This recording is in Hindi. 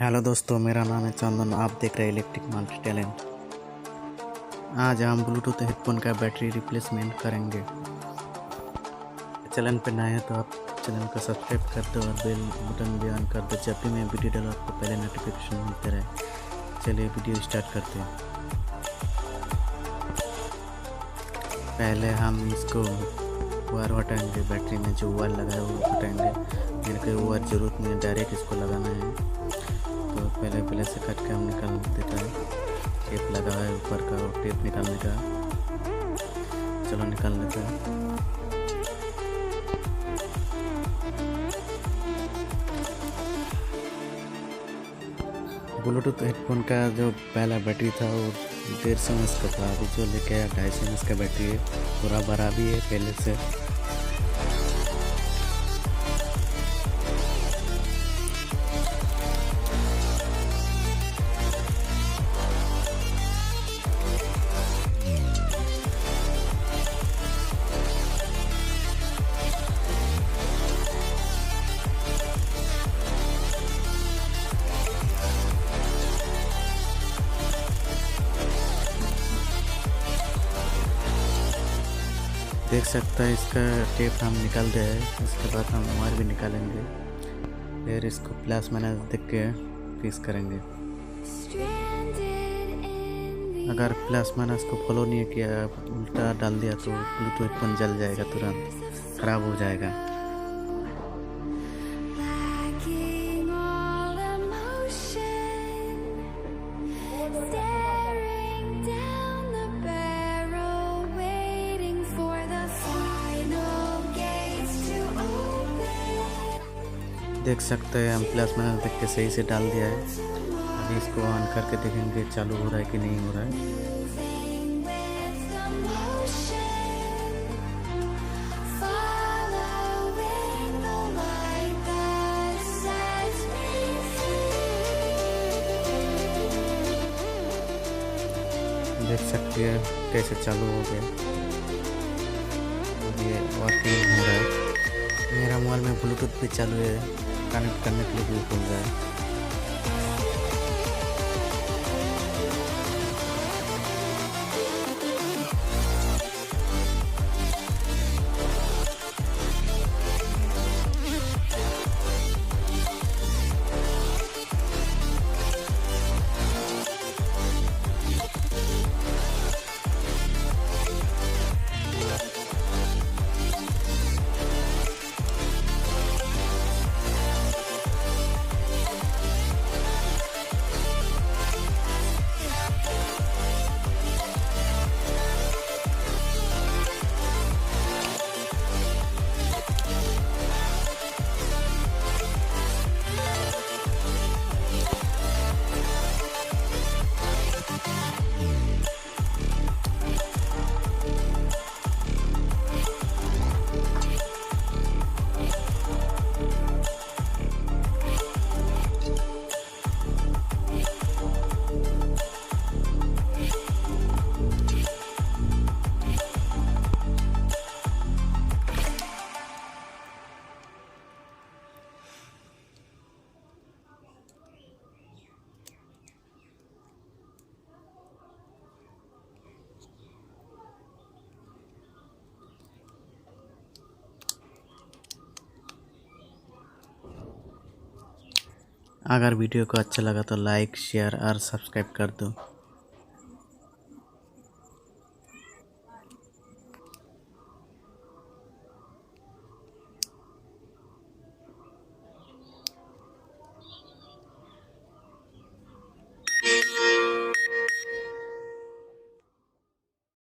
हेलो दोस्तों, मेरा नाम है चंदन। आप देख रहे हैं इलेक्ट्रिक मल्टी टैलेंट। आज हम ब्लूटूथ हेडफोन का बैटरी रिप्लेसमेंट करेंगे। चैनल पर नए हैं तो आप चैनल को सब्सक्राइब कर दो और बेल बटन भी ऑन कर दो, जब भी मैं वीडियो डालूँ आपको पहले नोटिफिकेशन मिलते रहे। चलिए वीडियो स्टार्ट करते हैं। पहले हम इसको वायर हटाएंगे, बैटरी में जो वायर लगा है वो हटाएंगे। मेरे को वायर ज़रूरत नहीं है, डायरेक्ट इसको लगाना है। तो पहले से कट के हम निकाल देता है। टेप लगा है ऊपर का, और टेप निकालने का। चलो निकाल लेते हैं। ब्लूटूथ हेडफोन का जो पहला बैटरी था वो 150 mAh का था। अभी जो लेके आया 250 mAh का बैटरी है, पूरा बड़ा भी है पहले से। देख सकता है इसका टेप हम निकाल दिया है। इसके बाद हम वायर भी निकालेंगे, फिर इसको प्लस माइनस देख के फिक्स करेंगे। अगर प्लस माइनस को फॉलो नहीं किया, उल्टा डाल दिया तो ब्लूटूथ हेडफोन जल जाएगा, तुरंत ख़राब हो जाएगा। देख सकते हैं हम प्लस माइनस देख के सही से डाल दिया है। अभी इसको ऑन करके देखेंगे चालू हो रहा है कि नहीं हो रहा है। देख सकते हैं कैसे चालू हो गया। ये वर्किंग हो रहा है। मेरा मोबाइल में ब्लूटूथ भी चालू है, कनेक्ट करने के लिए भी खुल रहा है। अगर वीडियो को अच्छा लगा तो लाइक, शेयर और सब्सक्राइब कर दो।